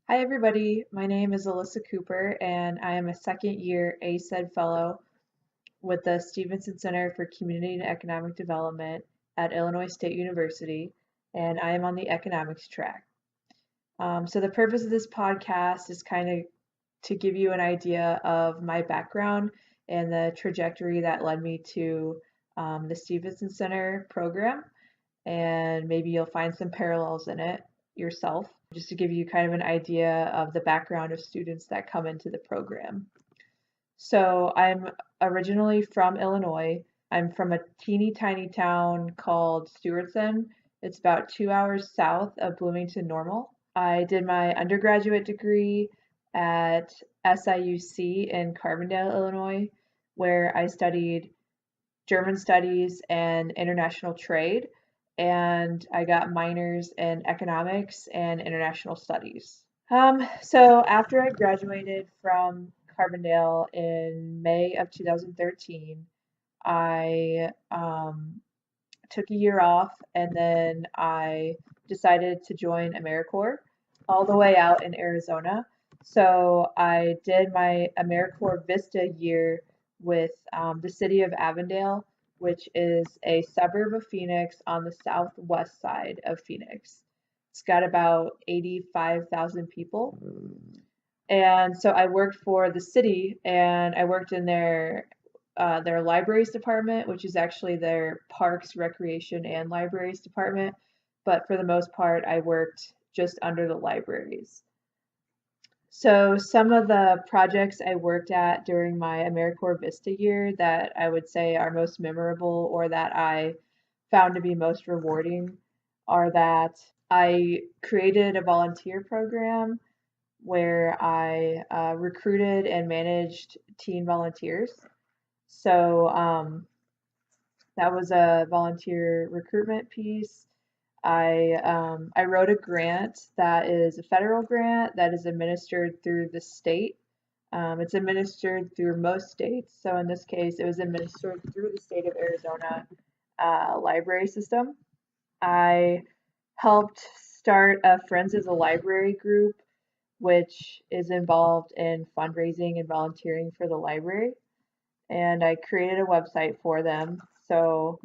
Hi, everybody. My name is Alyssa Cooper, and I am a second year ACED fellow with the Stevenson Center for Community and Economic Development at Illinois State University, and I am on the economics track. So, the purpose of this podcast is kind of to give you an idea of my background and the trajectory that led me to the Stevenson Center program, and maybe you'll find some parallels in it yourself, just to give you kind of an idea of the background of students that come into the program. So I'm originally from Illinois. I'm from a teeny tiny town called Stevenson. It's about 2 hours south of Bloomington Normal. I did my undergraduate degree at SIUC in Carbondale, Illinois, where I studied German studies and international trade, and I got minors in economics and international studies. So after I graduated from Carbondale in May of 2013, I took a year off and then I decided to join Americorps all the way out in Arizona. So I did my Americorps Vista year with the City of Avondale, which is a suburb of Phoenix on the southwest side of Phoenix. It's got about 85,000 people. And so I worked for the city and I worked in their libraries department, which is actually their parks, recreation, and libraries department. But for the most part, I worked just under the libraries. So some of the projects I worked at during my Americorps Vista year that I would say are most memorable or that I found to be most rewarding are that I created a volunteer program where I recruited and managed teen volunteers. So that was a volunteer recruitment piece. I wrote a grant that is a federal grant that is administered through the state. It's administered through most states. So in this case, it was administered through the state of Arizona library system. I helped start a Friends of the Library group, which is involved in fundraising and volunteering for the library. And I created a website for them. So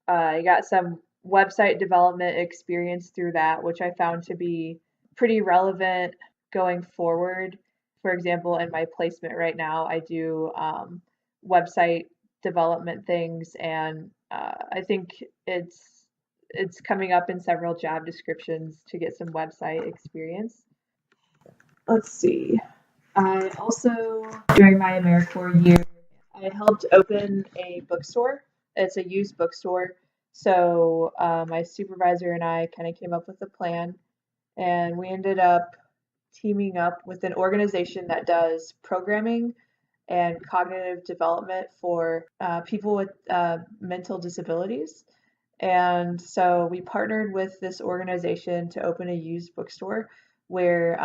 I got some website development experience through that, which I found to be pretty relevant going forward. For example, in my placement right now, I do website development things, and I think it's coming up in several job descriptions to get some website experience. Let's see. I also, during my AmeriCorps year, I helped open a bookstore. It's a used bookstore. So my supervisor and I kind of came up with a plan, and we ended up teaming up with an organization that does programming and cognitive development for people with mental disabilities. And so we partnered with this organization to open a used bookstore where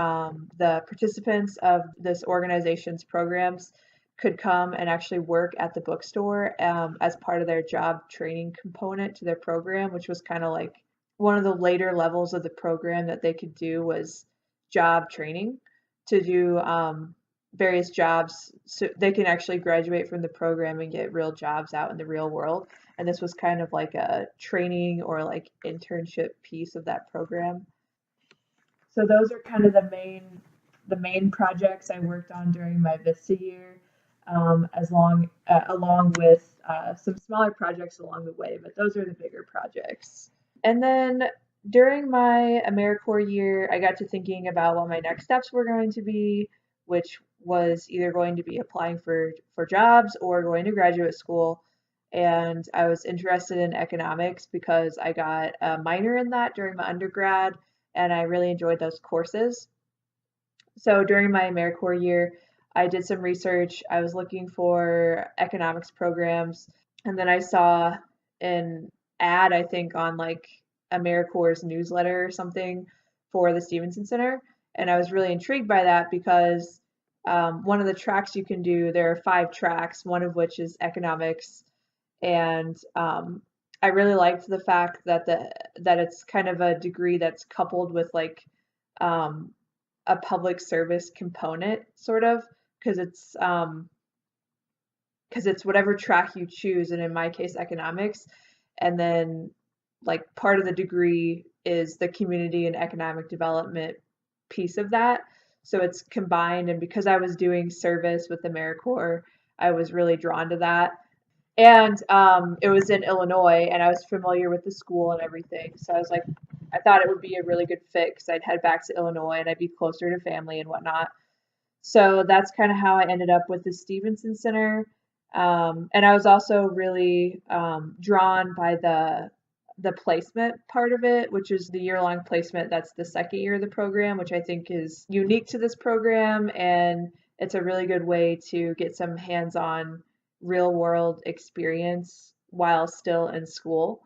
the participants of this organization's programs could come and actually work at the bookstore as part of their job training component to their program, which was kind of like one of the later levels of the program that they could do was job training to do various jobs so they can actually graduate from the program and get real jobs out in the real world. And this was kind of like a training or like internship piece of that program. So those are kind of the main projects I worked on during my Vista year, along with some smaller projects along the way. But those are the bigger projects. And then during my AmeriCorps year, I got to thinking about what my next steps were going to be, which was either going to be applying for jobs or going to graduate school. And I was interested in economics because I got a minor in that during my undergrad, and I really enjoyed those courses. So during my AmeriCorps year, I did some research. I was looking for economics programs, and then I saw an ad, I think, on like AmeriCorps' newsletter or something for the Stevenson Center. And I was really intrigued by that because one of the tracks you can do, there are 5 tracks, one of which is economics. And I really liked the fact that that it's kind of a degree that's coupled with like um, a public service component, sort of, because it's whatever track you choose, and in my case, economics. And then, like, part of the degree is the community and economic development piece of that. So it's combined, and because I was doing service with the Americorps, I was really drawn to that. And it was in Illinois, and I was familiar with the school and everything. So I was like, I thought it would be a really good fit because I'd head back to Illinois and I'd be closer to family and whatnot. So that's kind of how I ended up with the Stevenson Center. And I was also really drawn by the placement part of it, which is the year-long placement. That's the second year of the program, which I think is unique to this program, and it's a really good way to get some hands-on real-world experience while still in school.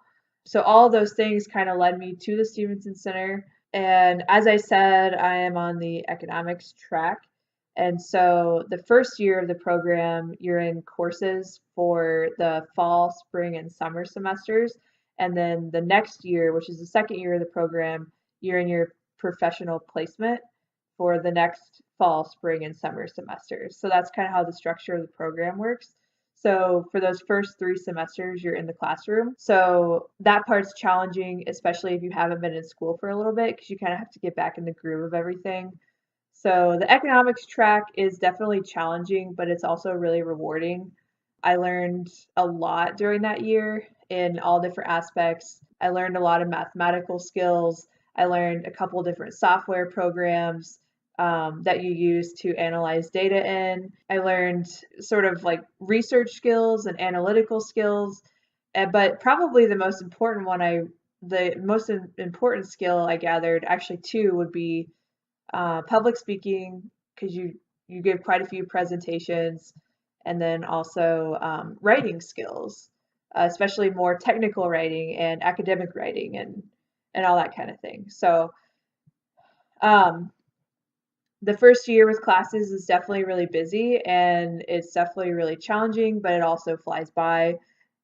So all of those things kind of led me to the Stevenson Center. And as I said, I am on the economics track. And so the first year of the program, you're in courses for the fall, spring, and summer semesters. And then the next year, which is the second year of the program, you're in your professional placement for the next fall, spring, and summer semesters. So that's kind of how the structure of the program works. So for those first 3 semesters, you're in the classroom. So that part's challenging, especially if you haven't been in school for a little bit, because you kind of have to get back in the groove of everything. So the economics track is definitely challenging, but it's also really rewarding. I learned a lot during that year in all different aspects. I learned a lot of mathematical skills. I learned a couple different software programs that you use to analyze data in. I learned sort of like research skills and analytical skills, but probably the most important skill I gathered, actually two, would be public speaking, because you give quite a few presentations, and then also writing skills, especially more technical writing and academic writing and all that kind of thing. So the first year with classes is definitely really busy, and it's definitely really challenging, but it also flies by,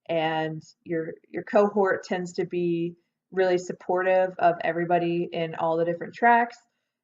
and your cohort tends to be really supportive of everybody in all the different tracks.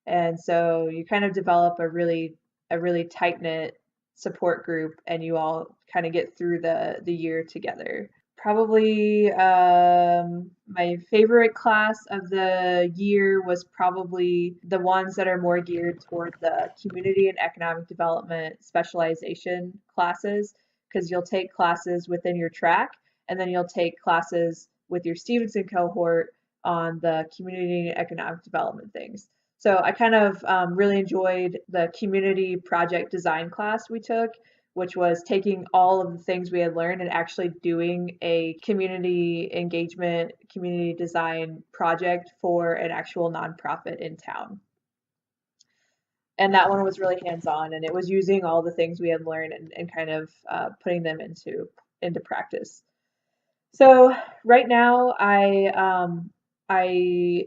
And so you kind of develop a really tight-knit support group, and you all kind of get through the year together. Probably my favorite class of the year was probably the ones that are more geared toward the community and economic development specialization classes, because you'll take classes within your track, and then you'll take classes with your Stevenson cohort on the community and economic development things. So I kind of really enjoyed the community project design class we took, which was taking all of the things we had learned and actually doing a community engagement, community design project for an actual nonprofit in town. And that one was really hands-on, and it was using all the things we had learned and kind of putting them into practice. So right now I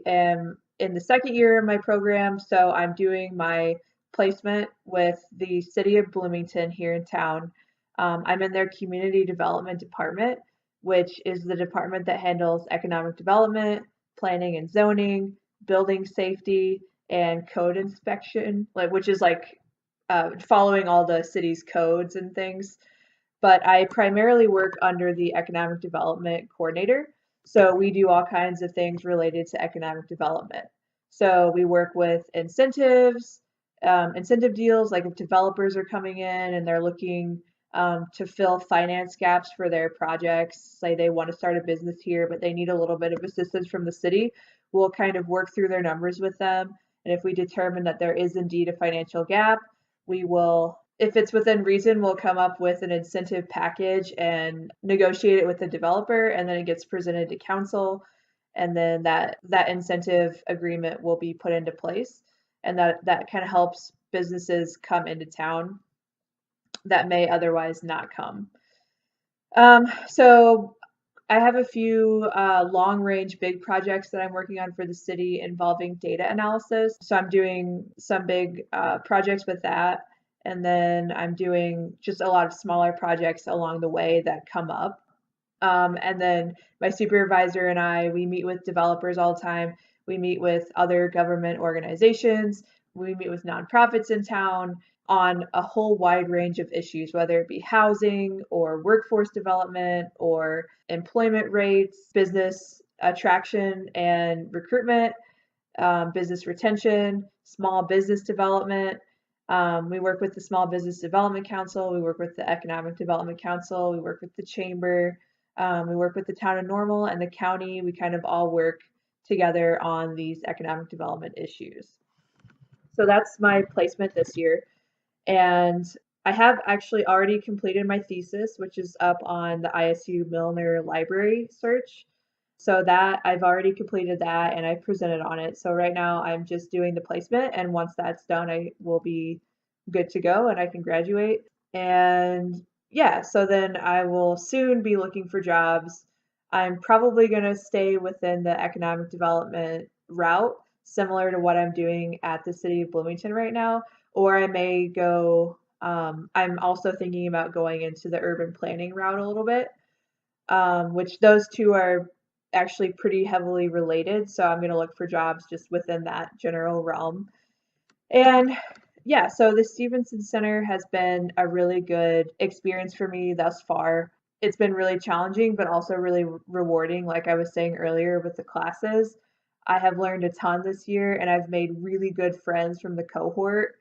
am in the second year of my program, so I'm doing my placement with the City of Bloomington here in town. I'm in their community development department, which is the department that handles economic development, planning and zoning, building safety, and code inspection, which is like following all the city's codes and things. But I primarily work under the economic development coordinator. So we do all kinds of things related to economic development. So we work with incentives, incentive deals, like if developers are coming in and they're looking to fill finance gaps for their projects, say they want to start a business here, but they need a little bit of assistance from the city, we'll kind of work through their numbers with them. And if we determine that there is indeed a financial gap, we will, if it's within reason, we'll come up with an incentive package and negotiate it with the developer, and then it gets presented to council, and then that incentive agreement will be put into place, and that kind of helps businesses come into town that may otherwise not come. So I have a few long-range big projects that I'm working on for the city involving data analysis. So I'm doing some big projects with that. And then I'm doing just a lot of smaller projects along the way that come up. And then my supervisor and we meet with developers all the time. We meet with other government organizations. we meet with nonprofits in town on a whole wide range of issues, whether it be housing or workforce development or employment rates, business attraction and recruitment, business retention, small business development. We work with the Small Business Development Council. We work with the Economic Development Council. We work with the Chamber. We work with the town of Normal and the county. We kind of all work together on these economic development issues. So that's my placement this year. And I have actually already completed my thesis, which is up on the ISU Milner Library search. So that I've already completed that and I presented on it. So right now I'm just doing the placement, and once that's done, I will be good to go and I can graduate. And yeah, so then I will soon be looking for jobs. I'm probably going to stay within the economic development route, similar to what I'm doing at the City of Bloomington right now, or I may go, I'm also thinking about going into the urban planning route a little bit, which those two are actually pretty heavily related. So I'm going to look for jobs just within that general realm. And yeah, so the Stevenson Center has been a really good experience for me thus far. It's been really challenging, but also really rewarding. Like I was saying earlier with the classes, I have learned a ton this year and I've made really good friends from the cohort.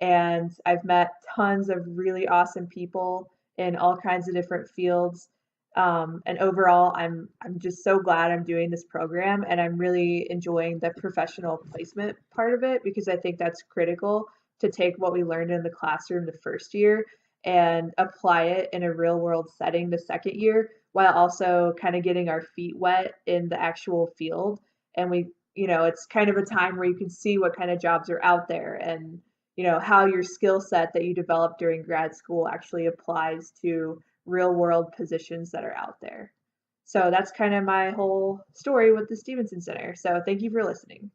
And I've met tons of really awesome people in all kinds of different fields. And overall, I'm just so glad I'm doing this program, and I'm really enjoying the professional placement part of it, because I think that's critical to take what we learned in the classroom the first year and apply it in a real world setting the second year, while also kind of getting our feet wet in the actual field. And it's kind of a time where you can see what kind of jobs are out there, and how your skill set that you develop during grad school actually applies to real world positions that are out there. So that's kind of my whole story with the Stevenson Center. So thank you for listening.